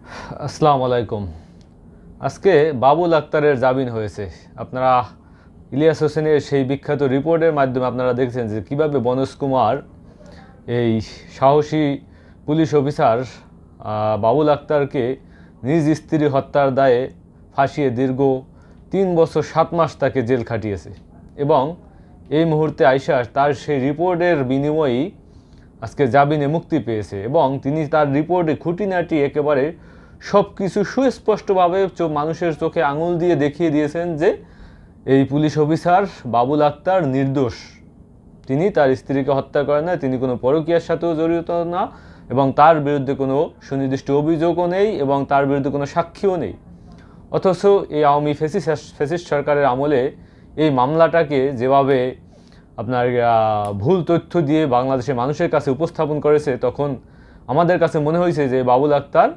আসসালামু আলাইকুম। আজকে বাবুল আক্তারের জামিন হয়েছে। আপনারা ইলিয়াস হোসেনের সেই বিখ্যাত রিপোর্টের মাধ্যমে আপনারা দেখছেন যে কীভাবে বনজ কুমার এই সাহসী পুলিশ অফিসার বাবুল আক্তারকে নিজ স্ত্রী হত্যার দায়ে ফাঁসিয়ে দীর্ঘ 3 বছর 7 মাস তাকে জেল খাটিয়েছে এবং এই মুহূর্তে আইসা তার সেই রিপোর্টের বিনিময়েই আজকে জামিনে মুক্তি পেয়েছে এবং তিনি তার রিপোর্টে খুঁটিনাটি একেবারে সব কিছু সুস্পষ্টভাবে মানুষের চোখে আঙুল দিয়ে দেখিয়ে দিয়েছেন যে এই পুলিশ অফিসার বাবুল আক্তার নির্দোষ। তিনি তার স্ত্রীকে হত্যা করেন না, তিনি কোনো পরকীয়ার সাথেও জড়িত না এবং তার বিরুদ্ধে কোনো সুনির্দিষ্ট অভিযোগও নেই এবং তার বিরুদ্ধে কোনো সাক্ষীও নেই। অথচ এই আওয়ামী ফ্যাসিস্ট সরকারের আমলে এই মামলাটাকে যেভাবে আপনার ভুল তথ্য দিয়ে বাংলাদেশের মানুষের কাছে উপস্থাপন করেছে, তখন আমাদের কাছে মনে হয়েছে যে বাবুল আক্তার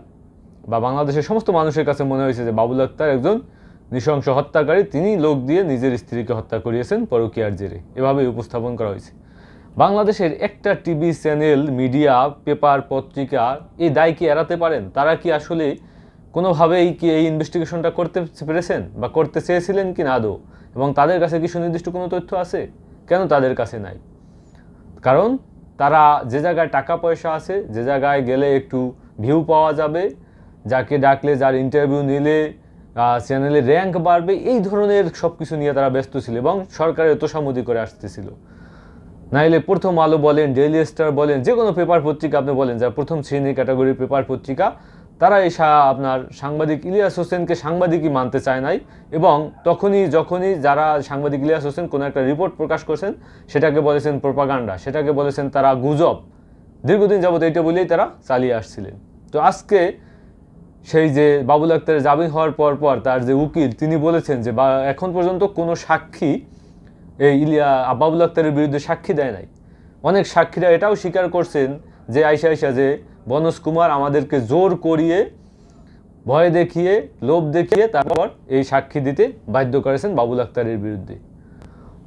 বা বাংলাদেশের সমস্ত মানুষের কাছে মনে হয়েছে যে বাবুল আক্তার একজন নৃশংস হত্যাকারী, তিনি লোক দিয়ে নিজের স্ত্রীকে হত্যা করিয়েছেন পরকীয়ার জেরে, এভাবেই উপস্থাপন করা হয়েছে। বাংলাদেশের একটা টিভি চ্যানেল, মিডিয়া, পেপার, পত্রিকা এই দায় কি এড়াতে পারেন? তারা কি আসলে কোনোভাবেই কি এই ইনভেস্টিগেশনটা করতে পেরেছেন বা করতে চেয়েছিলেন কি না আদৌ? এবং তাদের কাছে কি সুনির্দিষ্ট কোনো তথ্য আছে? কেন তাদের কাছে নাই? কারণ তারা যে জায়গায় টাকা পয়সা আছে, যে জায়গায় গেলে একটু ভিউ পাওয়া যাবে, যাকে ডাকলে, যার ইন্টারভিউ নিলে চ্যানেলে র্যাঙ্ক বাড়বে, এই ধরনের সব কিছু নিয়ে তারা ব্যস্ত ছিল এবং সরকারের তোষামোদি করে আসতেছিল। নাইলে প্রথম আলো বলেন, ডেইলি স্টার বলেন, যে কোনো পেপার পত্রিকা আপনি বলেন, যারা প্রথম শ্রেণীর ক্যাটাগরির পেপার পত্রিকা, তারা এই আপনার সাংবাদিক ইলিয়াস হোসেনকে সাংবাদিকই মানতে চায় নাই এবং যখনই যারা সাংবাদিক ইলিয়াস হোসেন কোনো একটা রিপোর্ট প্রকাশ করছেন, সেটাকে বলেছেন প্রোপাগান্ডা, সেটাকে বলেছেন তারা গুজব। দীর্ঘদিন যাবত এইটা বলেই তারা চালিয়ে আসছিলেন। তো আজকে সেই যে বাবুল আক্তারের জামিন হওয়ার পর তার যে উকিল, তিনি বলেছেন যে এখন পর্যন্ত কোনো সাক্ষী এই বাবুল আক্তারের বিরুদ্ধে সাক্ষী দেয় নাই। অনেক সাক্ষীরা এটাও স্বীকার করছেন যে আইসা যে বনজ কুমার আমাদেরকে জোর করিয়ে, ভয় দেখিয়ে, লোভ দেখিয়ে তারপর এই সাক্ষী দিতে বাধ্য করেছেন বাবুল আক্তারের বিরুদ্ধে।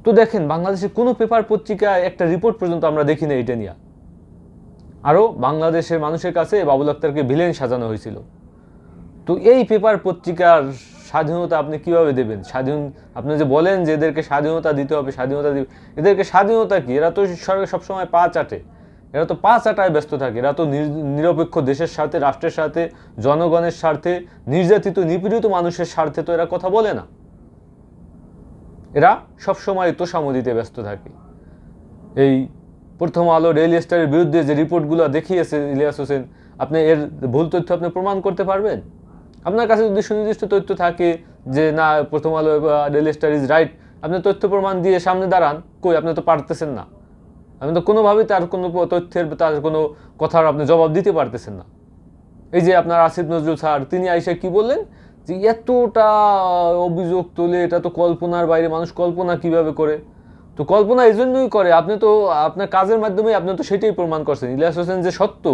তো দেখেন, বাংলাদেশের কোনো পেপার পত্রিকায় একটা রিপোর্ট পর্যন্ত আমরা দেখি না এটা নিয়ে। আরও বাংলাদেশের মানুষের কাছে বাবুল আক্তারকে ভিলেন সাজানো হয়েছিল। তো এই পেপার পত্রিকার স্বাধীনতা আপনি কিভাবে দেবেন? আপনি যে বলেন যে এদেরকে স্বাধীনতা দিতে হবে, স্বাধীনতা দিবে, এদেরকে স্বাধীনতা কি? এরা তো সবসময় পা চাটে, এরা তো পা চাটায় ব্যস্ত থাকে। এরা তো নিরপেক্ষ দেশের স্বার্থে, রাষ্ট্রের স্বার্থে, জনগণের স্বার্থে, নির্যাতিত নিপীড়িত মানুষের স্বার্থে তো এরা কথা বলে না। এরা সবসময় তোষামোদিতে ব্যস্ত থাকে। এই প্রথম আলো, ডেইলি স্টারের বিরুদ্ধে যে রিপোর্টগুলো দেখিয়েছে ইলিয়াস হোসেন, আপনি এর ভুল তথ্য আপনি প্রমাণ করতে পারবেন? আপনার কাছে যদি সুনির্দিষ্ট তথ্য থাকে যে না, প্রথম আলো, ডেইলি স্টার ইজ রাইট, আপনি তথ্য প্রমাণ দিয়ে সামনে দাঁড়ান। কই, আপনি তো পারতেছেন না। আপনি তো কোনোভাবেই তার কোনো তথ্যের, তার কোনো কথার আপনি জবাব দিতে পারতেছেন না। এই যে আপনার আসিফ নজরুল স্যার, তিনি আইসা কি বললেন যে এতটা অভিযোগ তোলে, এটা তো কল্পনার বাইরে, মানুষ কল্পনা কিভাবে করে? তো কল্পনা এই জন্যই করে, আপনি তো আপনার কাজের মাধ্যমে আপনি তো সেটাই প্রমাণ করছেন। ইলিয়াস হোসেন যে সত্য,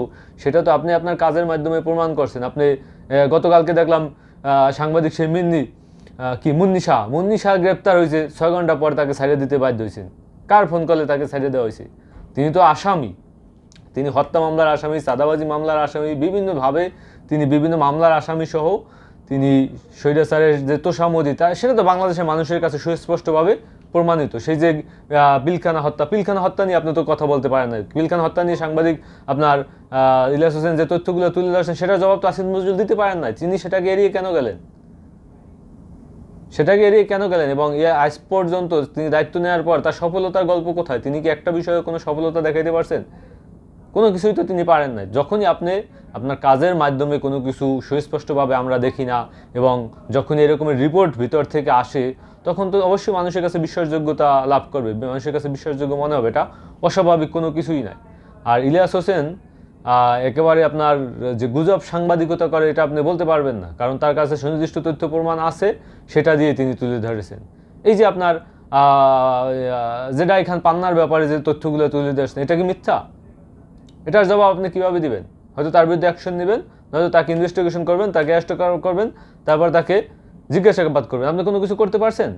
সেটা তো আপনি আপনার কাজের মাধ্যমে প্রমাণ করছেন। আপনি গতকালকে দেখলাম সাংবাদিক সেই মুন্নি শাহ গ্রেপ্তার হয়েছে, 6 ঘন্টা পর তাকে ছাড়িয়ে দিতে বাধ্য হয়েছেন। কার ফোন কলে তাকে ছাড়িয়ে দেওয়া হয়েছে? তিনি তো আসামি, তিনি হত্যা মামলার আসামি, চাঁদাবাজি মামলার আসামি, বিভিন্নভাবে তিনি বিভিন্ন মামলার আসামি সহ তিনি স্বৈরাচারের যে তোষামোদিতা, সেটা তো বাংলাদেশের মানুষের কাছে সুস্পষ্টভাবে প্রমাণিত। সেই যে পিলখানা হত্যা নিয়ে আপনি তো কথা বলতে পারেন না। পিলখানা হত্যা নিয়ে সাংবাদিক আপনার ইলিয়াস হোসেন যে তথ্যগুলো তুলে ধরছেন, সেটার জবাব তো আসিফ নজরুল দিতে পারেন না। তিনি সেটাকে এড়িয়ে কেন গেলেন? এবং আজ পর্যন্ত তিনি দায়িত্ব নেওয়ার পর তার সফলতার গল্প কোথায়? তিনি কি একটা বিষয়ে কোনো সফলতা দেখাইতে পারছেন? কোনো কিছুই তো তিনি পারেন না। যখনই আপনি আপনার কাজের মাধ্যমে কোনো কিছু সুস্পষ্টভাবে আমরা দেখি না এবং যখন এরকমের রিপোর্ট ভিতর থেকে আসে, তখন তো অবশ্যই মানুষের কাছে বিশ্বাসযোগ্যতা লাভ করবে, মানুষের কাছে বিশ্বাসযোগ্য মনে হবে। এটা অস্বাভাবিক কোনো কিছুই নাই। আর ইলিয়াস হোসেন একেবারে আপনার যে গুজব সাংবাদিকতা করে, এটা আপনি বলতে পারবেন না, কারণ তার কাছে সুনির্দিষ্ট তথ্য প্রমাণ আছে, সেটা দিয়ে তিনি তুলে ধরেছেন। এই যে আপনার জেডাই খান পান্নার ব্যাপারে যে তথ্যগুলো তুলে ধরেছেন, এটা কি মিথ্যা? এটার জবাব আপনি কীভাবে দিবেন? হয়তো তার বিরুদ্ধে অ্যাকশন নেবেন, নয়তো তাকে ইনভেস্টিগেশন করবেন, তাকে অ্যারেস্ট করবেন, তারপর তাকে জিজ্ঞাসাবাদ করবেন। আপনি কোনো কিছু করতে পারছেন?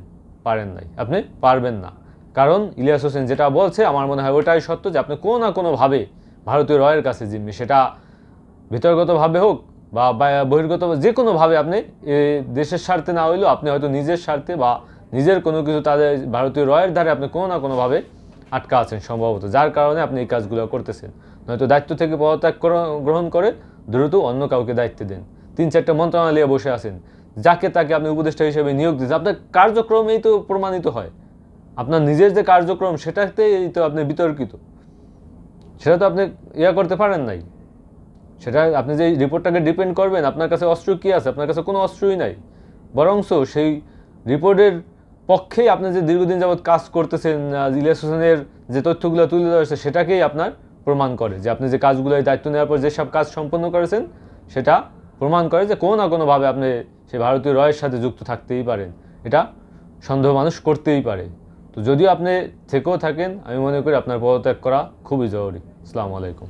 পারেন নাই, আপনি পারবেন না। কারণ ইলিয়াস হোসেন যেটা বলছে, আমার মনে হয় ওটাই সত্য, যে আপনি কোনো না কোনোভাবে ভারতীয় রয়ের কাছে জিম্মি, সেটা ভিতরগতভাবে হোক বা বহির্গত যে কোনোভাবে আপনি দেশের স্বার্থে না হইলেও আপনি হয়তো নিজের স্বার্থে বা নিজের কোনো কিছু তাদের ভারতীয় রয়ের ধারে আপনি কোনো না কোনোভাবে আটকা আছেন সম্ভবত, যার কারণে আপনি এই কাজগুলো করতেছেন। নয়তো দায়িত্ব থেকে পদত্যাগ গ্রহণ করে দ্রুত অন্য কাউকে দায়িত্ব দেন। 3-4টা মন্ত্রণালয়ে বসে আছেন, যাকে তাকে আপনি উপদেষ্টা হিসেবে নিয়োগ দিচ্ছেন। আপনার কার্যক্রমেই তো প্রমাণিত হয়, আপনার নিজের যে কার্যক্রম সেটাতেই তো আপনি বিতর্কিত, সেটা তো আপনি করতে পারেন নাই। সেটা আপনি যে রিপোর্টটাকে ডিপেন্ড করবেন, আপনার কাছে অস্ত্র কী আছে? আপনার কাছে কোনো অস্ত্রই নাই। বরংস সেই রিপোর্টের পক্ষেই আপনি যে দীর্ঘদিন যাবৎ কাজ করতেছেন, ইলিয়াস হোসেনের যে তথ্যগুলো তুলে ধরা হয়েছে সেটাকেই আপনার প্রমাণ করে যে আপনি যে কাজগুলো দায়িত্ব নেওয়ার পর যেসব কাজ সম্পন্ন করেছেন সেটা প্রমাণ করে যে কোনো না কোনোভাবে আপনি সেই ভারতীয় রয়ের সাথে যুক্ত থাকতেই পারেন। এটা সন্দেহ মানুষ করতেই পারে। তো যদিও আপনি থেকেও থাকেন, আমি মনে করি আপনার পদত্যাগ করা খুবই জরুরি। আসসালামু আলাইকুম।